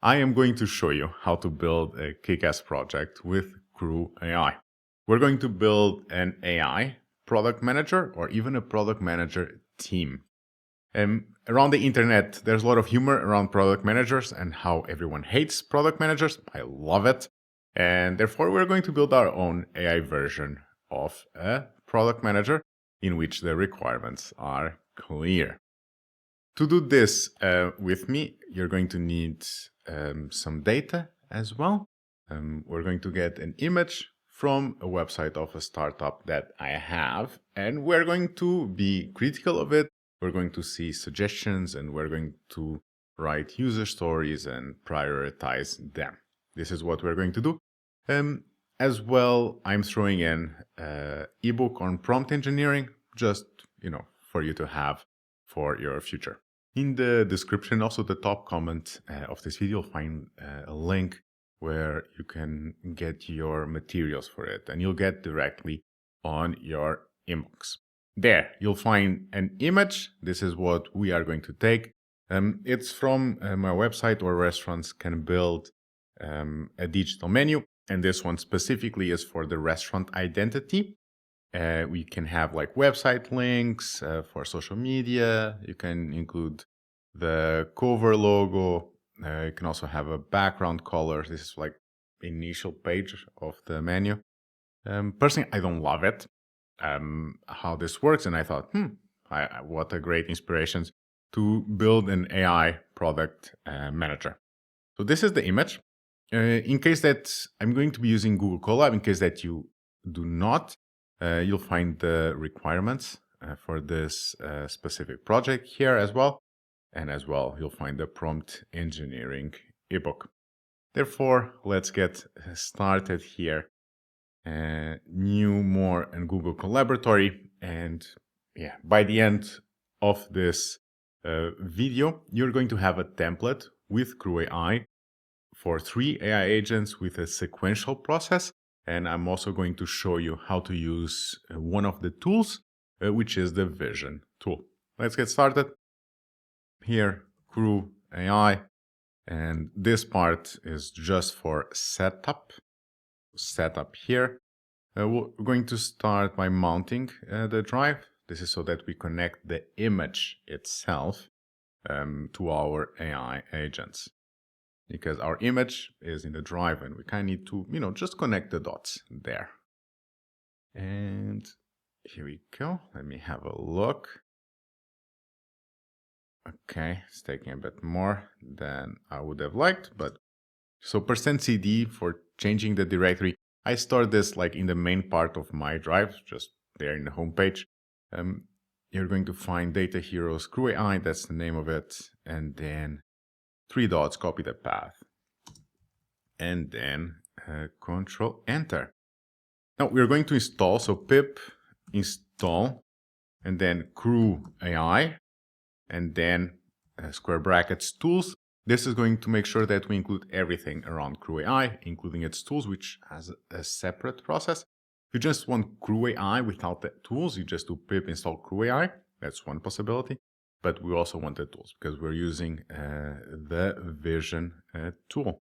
I am going to show you how to build a kick-ass project with CrewAI. We're going to build an AI product manager or even a product manager team. Around the internet, there's a lot of humor around product managers and how everyone hates product managers. I love it. And therefore, we're going to build our own AI version of a product manager in which the requirements are clear. To do this with me, you're going to need some data as well. We're going to get an image from a website of a startup that I have, and we're going to be critical of it. We're going to see suggestions, and we're going to write user stories and prioritize them. This is what we're going to do. As well, I'm throwing in an ebook on prompt engineering, just, for you to have for your future. In the description, also the top comment of this video, you'll find a link where you can get your materials for it, and you'll get directly on your inbox. There, you'll find an image. This is what we are going to take. It's from my website where restaurants can build a digital menu, and this one specifically is for the restaurant identity. We can have like website links for social media. You can include the cover logo. You can also have a background color. This is like initial page of the menu. Personally, I don't love it, how this works. And I thought, what a great inspiration to build an AI product manager. So this is the image. In case that I'm going to be using Google Colab, in case that you do not, you'll find the requirements for this specific project here as well. And as well, you'll find the prompt engineering ebook. Therefore, let's get started here. New, more, and Google Collaboratory. And yeah, by the end of this video, you're going to have a template with CrewAI for 3 AI agents with a sequential process. And I'm also going to show you how to use one of the tools, which is the Vision tool. Let's get started. Here, CrewAI, and this part is just for setup. Setup here. We're going to start by mounting the drive. This is so that we connect the image itself to our AI agents, because our image is in the drive and we kind of need to, just connect the dots there. And here we go. Let me have a look. Okay, it's taking a bit more than I would have liked, but so %cd for changing the directory. I store this like in the main part of my drive, just there in the home page. You're going to find Data Heroes CrewAI, that's the name of it, and then 3 dots, copy the path, and then Control Enter. Now we're going to install, so pip install, and then CrewAI, and then square brackets tools. This is going to make sure that we include everything around CrewAI, including its tools, which has a separate process. If you just want CrewAI without the tools, you just do pip install CrewAI. That's one possibility. But we also want the tools because we're using the Vision tool.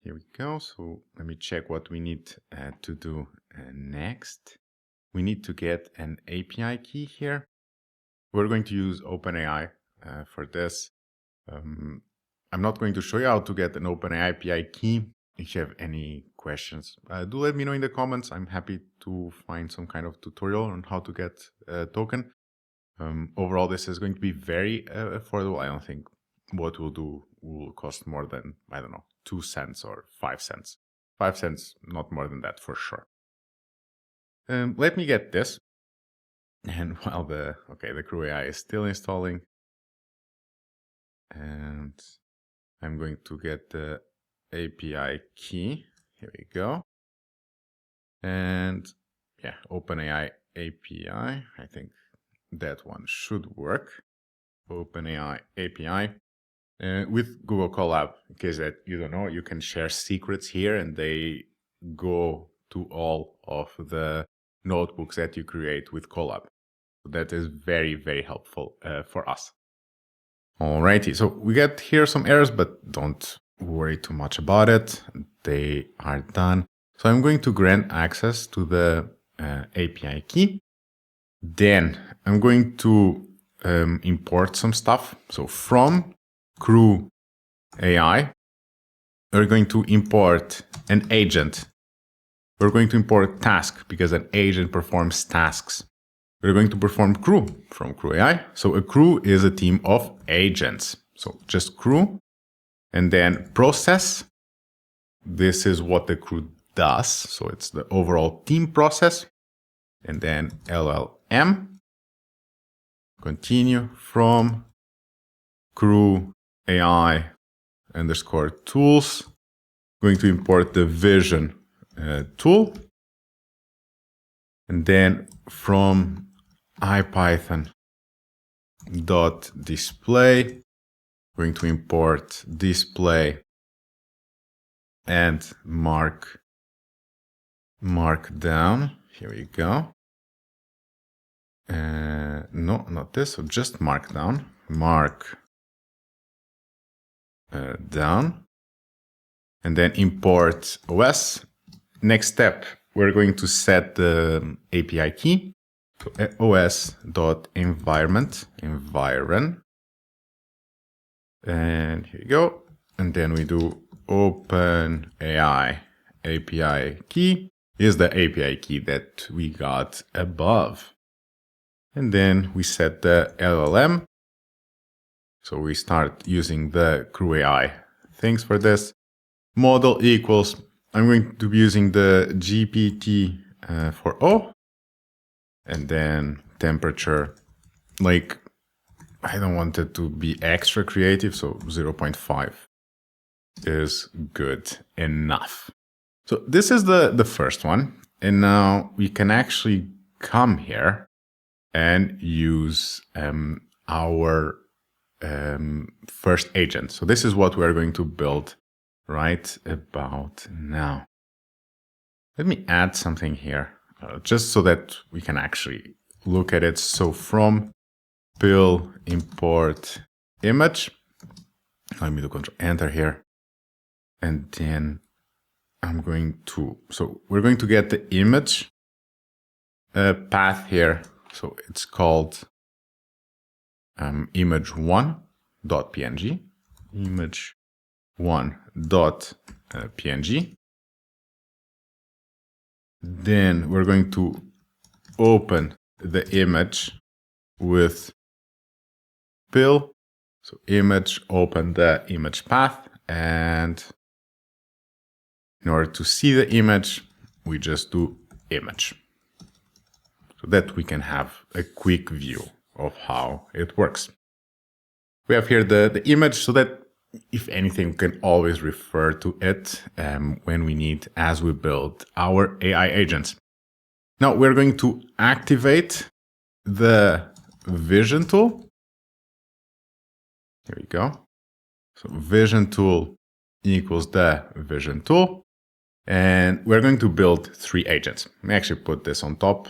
Here we go. So let me check what we need to do next. We need to get an API key here. We're going to use OpenAI for this. I'm not going to show you how to get an OpenAI API key. If you have any questions, do let me know in the comments. I'm happy to find some kind of tutorial on how to get a token. Overall, this is going to be very affordable. I don't think what we'll do will cost more than, 2 cents or 5 cents. 5 cents, not more than that for sure. Let me get this. And while the CrewAI is still installing, and I'm going to get the API key. Here we go. And yeah, OpenAI API. I think that one should work. OpenAI API. With Google Colab, in case that you don't know, you can share secrets here and they go to all of the notebooks that you create with Colab. That is very, very helpful for us. Alrighty, so we get here some errors, but don't worry too much about it. They are done. So I'm going to grant access to the API key. Then I'm going to import some stuff. So from CrewAI, we're going to import an agent. We're going to import task because an agent performs tasks. We're going to perform crew from CrewAI. So a crew is a team of agents. So just crew and then process. This is what the crew does. So it's the overall team process. And then LLM. Continue from CrewAI underscore tools. Going to import the vision tool. And then from IPython.display, going to import display and markdown. Here we go. No, not this. So just markdown. Down. And then import OS. Next step, we're going to set the API key. So os.environment, environ. And here you go. And then we do OpenAI API key is the API key that we got above. And then we set the LLM. So we start using the CrewAI things for this. Model equals, I'm going to be using the GPT-4o. And then temperature, like, I don't want it to be extra creative, so 0.5 is good enough. So this is the first one. And now we can actually come here and use our first agent. So this is what we're going to build right about now. Let me add something here, just so that we can actually look at it. So from build import image, let me do Control Enter here. And then I'm going to, so we're going to get the image path here. So it's called image1.png, image1.png. Then we're going to open the image with pill. So image, open the image path. And in order to see the image, we just do image, so that we can have a quick view of how it works. We have here the image, so that if anything, we can always refer to it when we need, as we build our AI agents. Now we're going to activate the vision tool. Here we go. So vision tool equals the vision tool. And we're going to build 3 agents. Let me actually put this on top.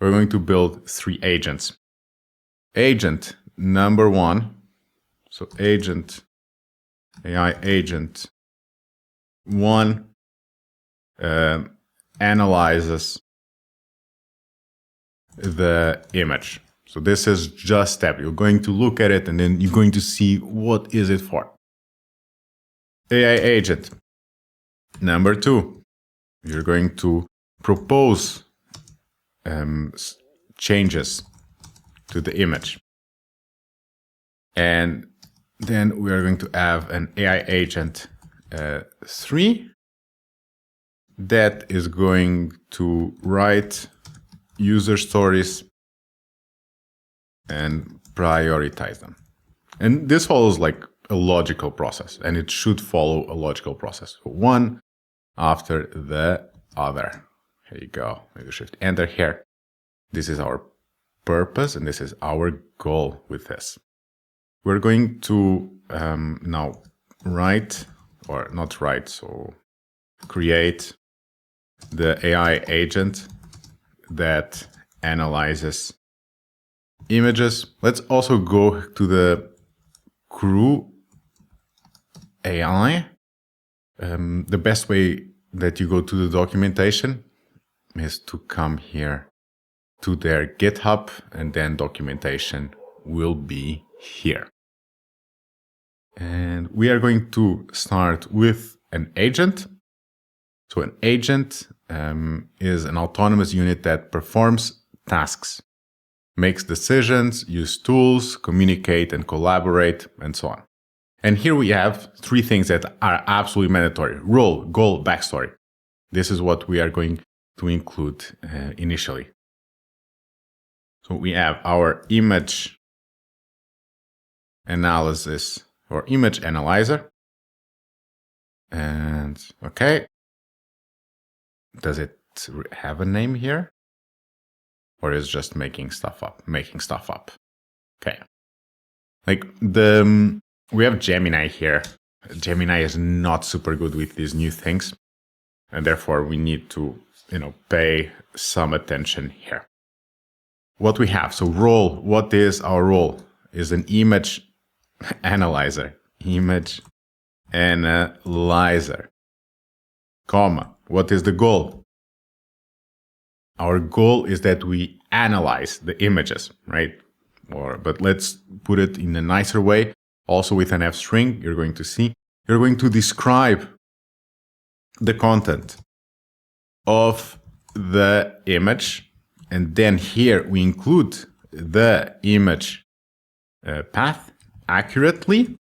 We're going to build 3 agents. Agent number 1. So agent, AI agent 1 analyzes the image. So this is just step. You're going to look at it and then you're going to see what is it for. AI agent number 2. You're going to propose changes to the image. And then we are going to have an AI agent 3 that is going to write user stories and prioritize them. And this follows like a logical process, and it should follow a logical process. One after the other. Here you go. Maybe shift enter here. This is our purpose and this is our goal with this. We're going to now write, or not write, so create the AI agent that analyzes images. Let's also go to the CrewAI. The best way that you go to the documentation is to come here to their GitHub, and then documentation will be here. And we are going to start with an agent. So an agent is an autonomous unit that performs tasks, makes decisions, use tools, communicate and collaborate, and so on. And here we have three things that are absolutely mandatory: role, goal, backstory. This is what we are going to include initially. So we have our image analysis or image analyzer. And okay. Does it have a name here? Or is just making stuff up? Making stuff up. Okay. Like we have Gemini here. Gemini is not super good with these new things. And therefore we need to, pay some attention here. What we have, so role, what is our role? Is an image analyzer. Image analyzer. Comma. What is the goal? Our goal is that we analyze the images, right? But let's put it in a nicer way. Also with an F string, you're going to see, you're going to describe the content of the image. And then here we include the image path accurately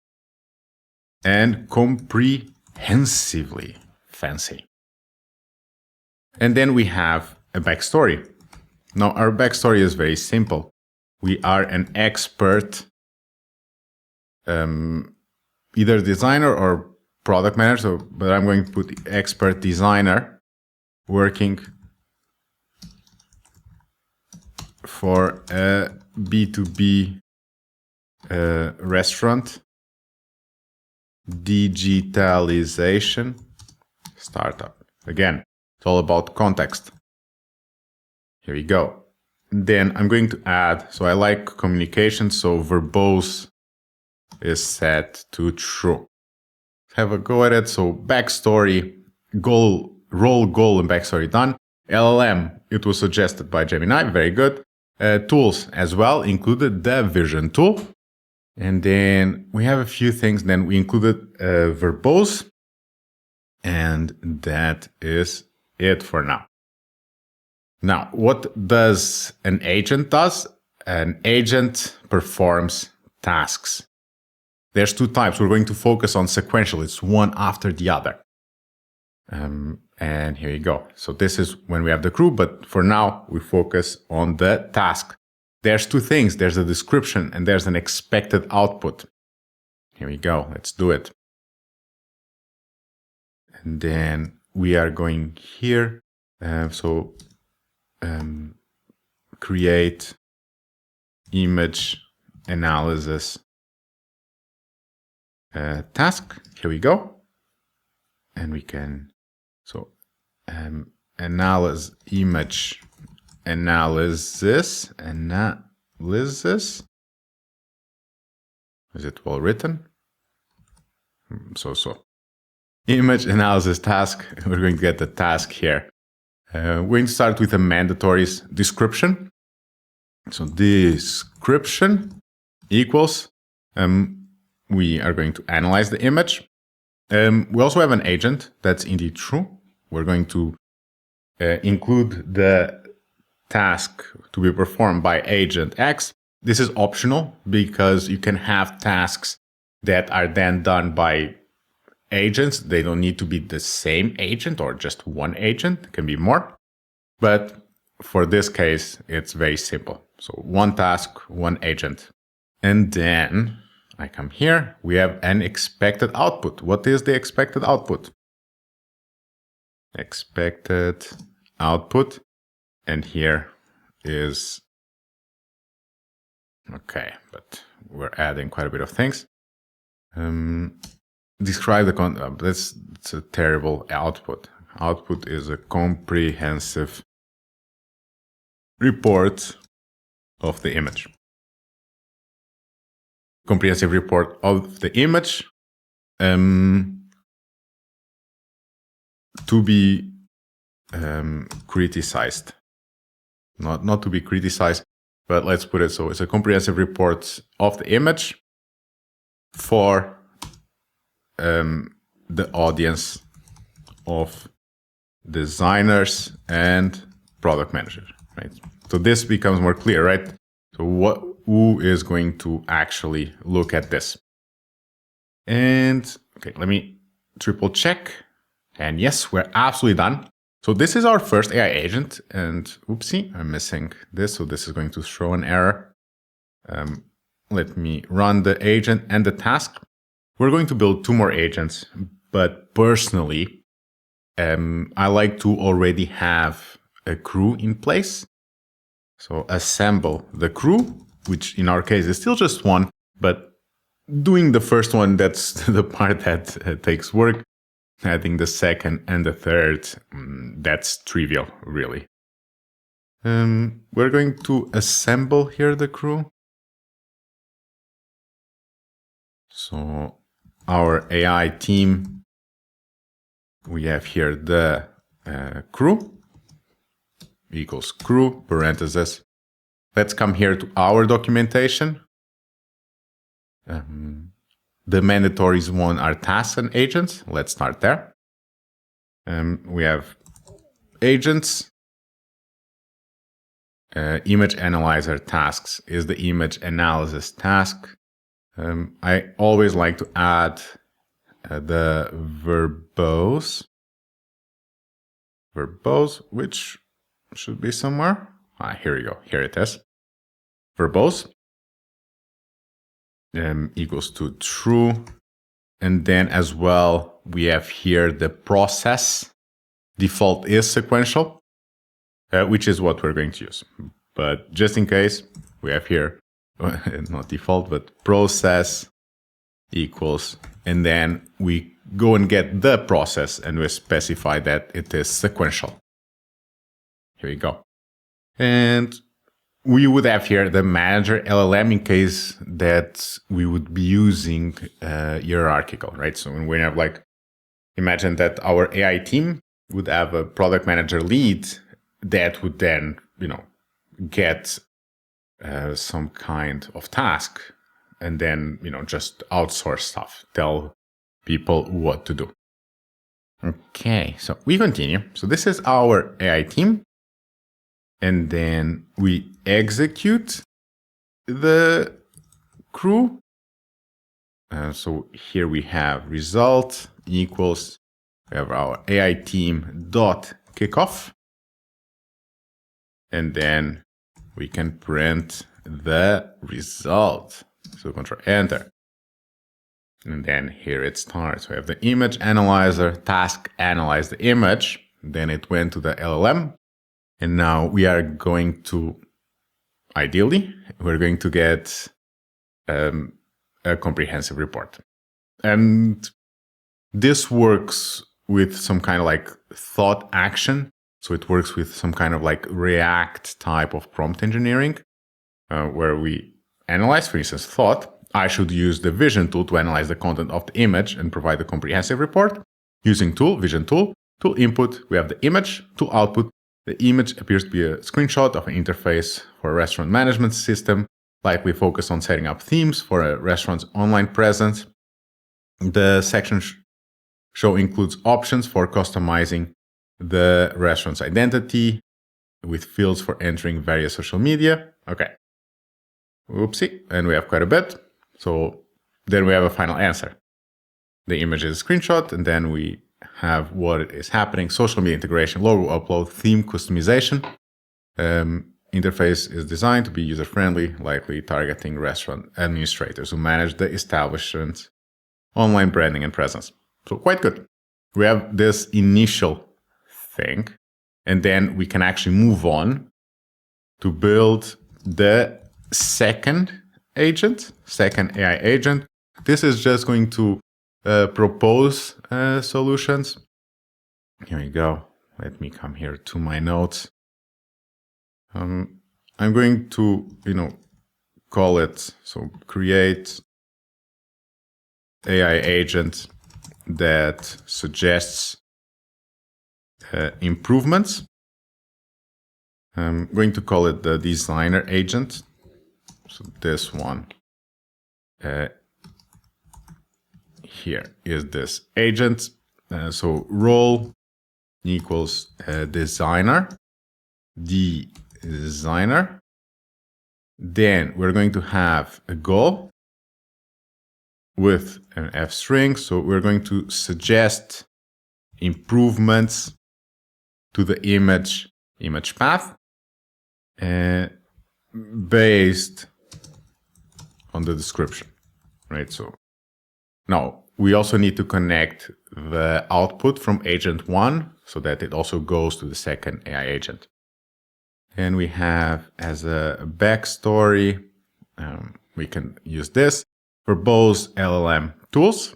and comprehensively. Fancy. And then we have a backstory. Now our backstory is very simple. We are an expert, either designer or product manager, but I'm going to put expert designer working for a B2B restaurant digitalization startup. Again, it's all about context. Here we go. Then I'm going to add, so I like communication, so verbose is set to true. Have a go at it. So backstory, goal, role, goal, and backstory done. LLM, it was suggested by Gemini, very good. Tools as well, included the vision tool. And then we have a few things. Then we included verbose. And that is it for now. Now, what does an agent does? An agent performs tasks. There's two types. We're going to focus on sequential. It's one after the other. And here you go. So this is when we have the crew, but for now we focus on the task. There's two things. There's a description and there's an expected output. Here we go. Let's do it. And then we are going here. Create image analysis task. Here we go. And we can, analyze image analysis. Is it well written? Image analysis task. We're going to get the task here. We're going to start with a mandatory description. So description equals, we are going to analyze the image. We also have an agent that's indeed true. We're going to include the task to be performed by agent X. This is optional because you can have tasks that are then done by agents. They don't need to be the same agent or just one agent. It can be more. But for this case, it's very simple. So one task, one agent. And then I come here. We have an expected output. What is the expected output? Expected output. And here is, okay, but we're adding quite a bit of things. Describe the content. It's a terrible output. Output is a comprehensive report of the image. comprehensive report of the image to be criticized. Not to be criticized, but let's put it so it's a comprehensive report of the image for the audience of designers and product managers, right? So this becomes more clear, right? So who is going to actually look at this? And okay, let me triple check. And yes, we're absolutely done. So this is our first AI agent, and oopsie, I'm missing this. So this is going to throw an error. Let me run the agent and the task. We're going to build 2 more agents, but personally, I like to already have a crew in place. So assemble the crew, which in our case is still just 1, but doing the first one, that's the part that takes work. Adding the second and the third, that's trivial, really. We're going to assemble here the crew. So our AI team, we have here the crew equals crew, parentheses. Let's come here to our documentation. The mandatories one are tasks and agents. Let's start there. We have agents. Image analyzer tasks is the image analysis task. I always like to add the verbose, which should be somewhere. Here we go. Here it is. Verbose equals to true. And then as well, we have here the process. Default is sequential, which is what we're going to use. But just in case, we have here, not default, but process equals, and then we go and get the process and we specify that it is sequential. Here we go. And we would have here the manager LLM in case that we would be using hierarchical, right? So when we have like, imagine that our AI team would have a product manager lead that would then, get some kind of task and then, just outsource stuff, tell people what to do. Okay, so we continue. So this is our AI team. And then we execute the crew. So here we have result equals, we have our AI team dot kickoff. And then we can print the result. So Control Enter. And then here it starts. We have the image analyzer, task analyze the image. Then it went to the LLM. And now we are going to, ideally, we're going to get a comprehensive report. And this works with some kind of like thought action. So it works with some kind of like React type of prompt engineering, where we analyze, for instance, thought. I should use the vision tool to analyze the content of the image and provide a comprehensive report. Using tool, vision tool, tool input, we have the image, tool output. The image appears to be a screenshot of an interface for a restaurant management system, likely focused on setting up themes for a restaurant's online presence. The section show includes options for customizing the restaurant's identity with fields for entering various social media. Okay. Oopsie. And we have quite a bit. So then we have a final answer. The image is a screenshot, and then we have what is happening: social media integration, logo upload, theme customization. Interface is designed to be user-friendly, likely targeting restaurant administrators who manage the establishment's online branding and presence. So quite good. We have this initial thing, and then we can actually move on to build the second AI agent. This is just going to propose solutions. Here we go. Let me come here to my notes. I'm going to, call it, so create AI agent that suggests improvements. I'm going to call it the designer agent. So this one here is this agent. So role equals designer, designer. Then we're going to have a goal with an F string. So we're going to suggest improvements to the image path based on the description, right? So now we also need to connect the output from agent 1 so that it also goes to the second AI agent. And we have as a backstory, we can use this for both LLM tools.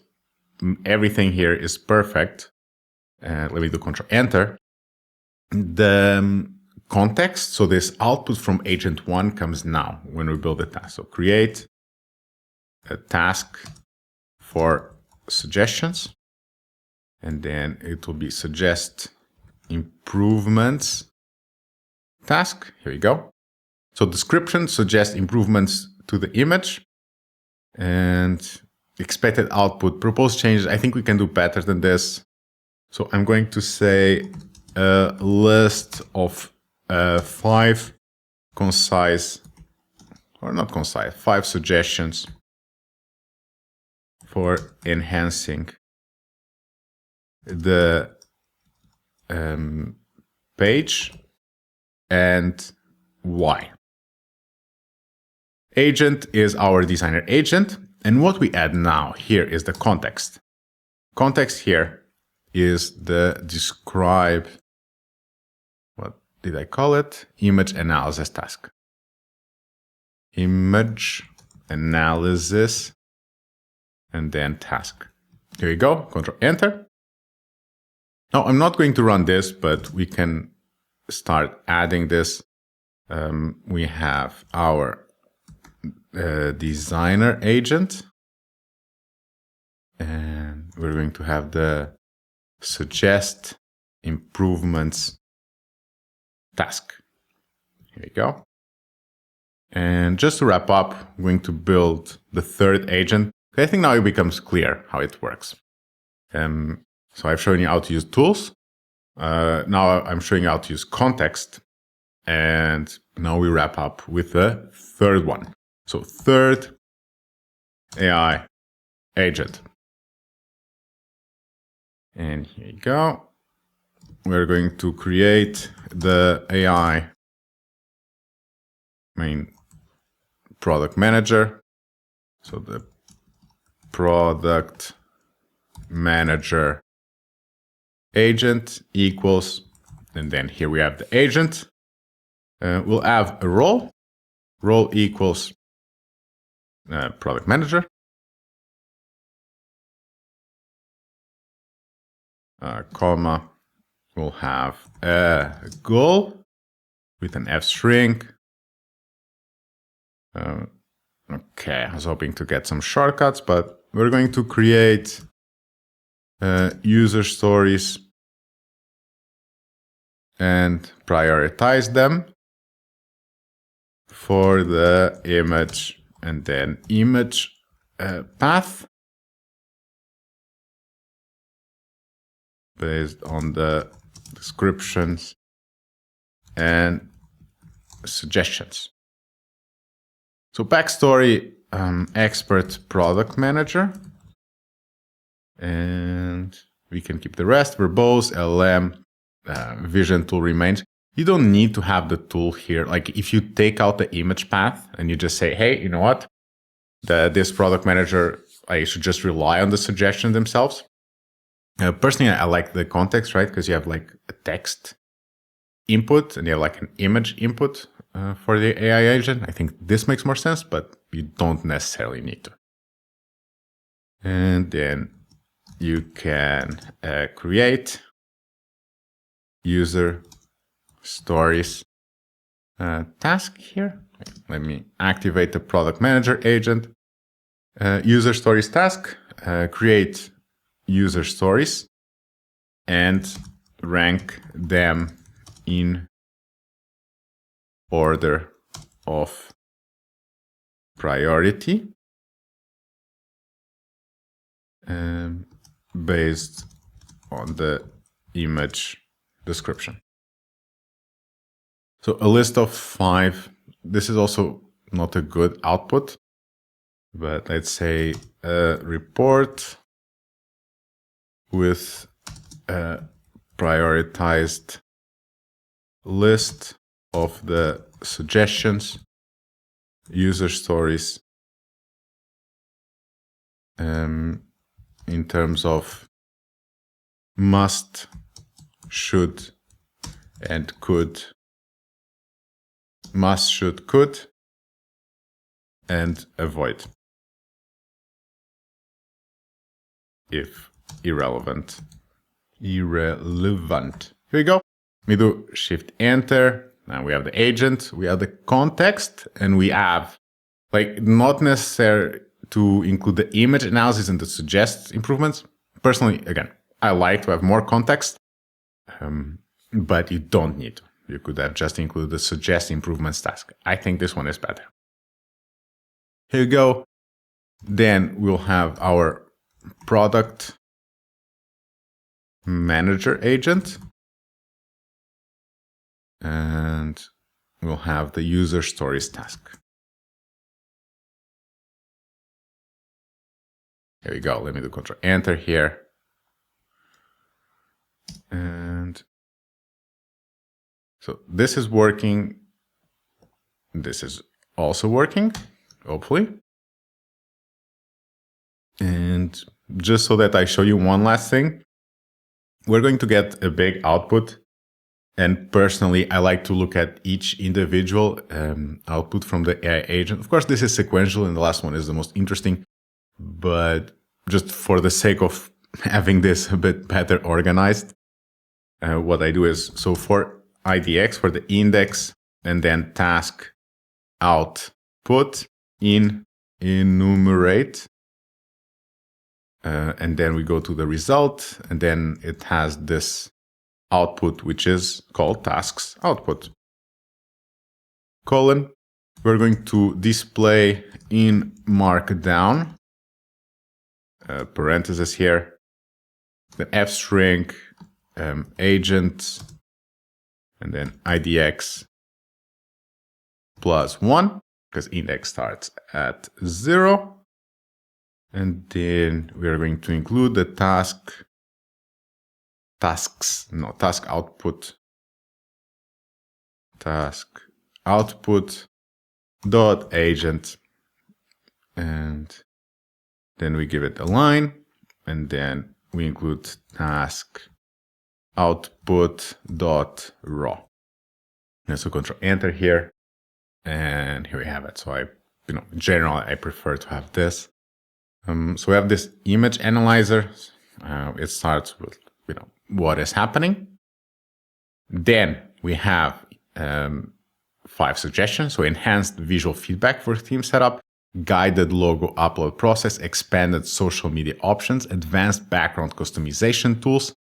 Everything here is perfect. Let me do Control Enter. The context, so this output from agent 1 comes now when we build the task. So create a task for suggestions, and then it will be suggest improvements task. Here we go. So description, suggest improvements to the image, and expected output, proposed changes. I think we can do better than this. So I'm going to say a list of 5 concise, or not concise, 5 suggestions for enhancing the page, and why. Agent is our designer agent, and what we add now here is the context. Context here is the describe, what did I call it? Image analysis task. Image analysis, and then task. Here we go, Control Enter. Now I'm not going to run this, but we can start adding this. We have our designer agent, and we're going to have the suggest improvements task. Here we go. And just to wrap up, I'm going to build the third agent. I think now it becomes clear how it works. So I've shown you how to use tools. Now I'm showing you how to use context. And now we wrap up with the third one. So third AI agent. And here you go. We're going to create the AI main product manager. So the product manager agent equals, and then here we have the agent. We'll have a role. Role equals product manager. Comma. We'll have a goal with an F string. Okay, I was hoping to get some shortcuts, but we're going to create user stories and prioritize them for the image, and then image path based on the descriptions and suggestions. So backstory, expert product manager, and we can keep the rest. Verbose, LLM, vision tool remains. You don't need to have the tool here. Like if you take out the image path and you just say, hey, you know what? This product manager, I should just rely on the suggestions themselves. Personally, I like the context, right? Because you have like a text input and you have like an image input for the AI agent. I think this makes more sense, but you don't necessarily need to. And then you can create user stories task here. Let me activate the product manager agent. User stories task. create user stories and rank them in order of priority based on the image description. So a list of 5. This is also not a good output, but let's say a report with a prioritized list of the suggestions, user stories, in terms of must, should, and could. Must, should, could, and avoid if irrelevant. Here we go. We do Shift Enter. Now we have the agent, we have the context, and we have, like, not necessary to include the image analysis and to suggest improvements. Personally, again, I like to have more context, but you don't need to. You could have just included the suggest improvements task. I think this one is better. Here you go. Then we'll have our product manager agent. And we'll have the user stories task. Here we go. Let me do Control Enter here. And so this is working. This is also working, hopefully. And just so that I show you one last thing, we're going to get a big output. And personally, I like to look at each individual output from the AI agent. Of course, this is sequential, and the last one is the most interesting. But just for the sake of having this a bit better organized, what I do is, so for IDX, for the index, and then task output in enumerate. And then we go to the result, and then it has this output, which is called tasks output. Colon, we're going to display in markdown, parentheses here, the F string, agent, and then IDX plus 1, because index starts at 0. And then we are going to include the task output dot agent, and then we give it a line, and then we include task output dot raw. And so Control Enter here, and here we have it. So in general, I prefer to have this. So we have this image analyzer. It starts with what is happening. Then we have 5 suggestions. So enhanced visual feedback for theme setup, guided logo upload process, expanded social media options, advanced background customization tools,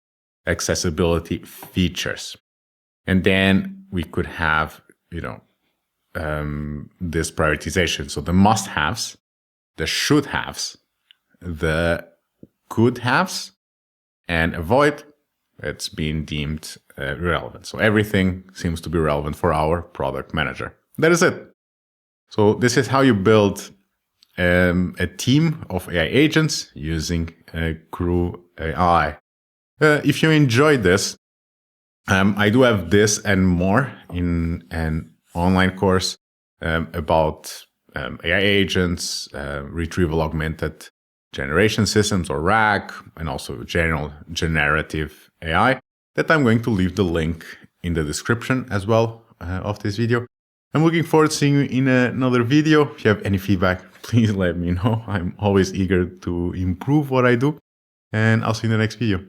accessibility features. And then we could have, this prioritization. So the must-haves, the should-haves, the could-haves, and avoid, it's been deemed relevant. So everything seems to be relevant for our product manager. That is it. So this is how you build a team of AI agents using CrewAI. If you enjoyed this, I do have this and more in an online course about AI agents, retrieval augmented generation systems, or RAG, and also general generative AI, that I'm going to leave the link in the description as well of this video. I'm looking forward to seeing you in another video. If you have any feedback, please let me know. I'm always eager to improve what I do, and I'll see you in the next video.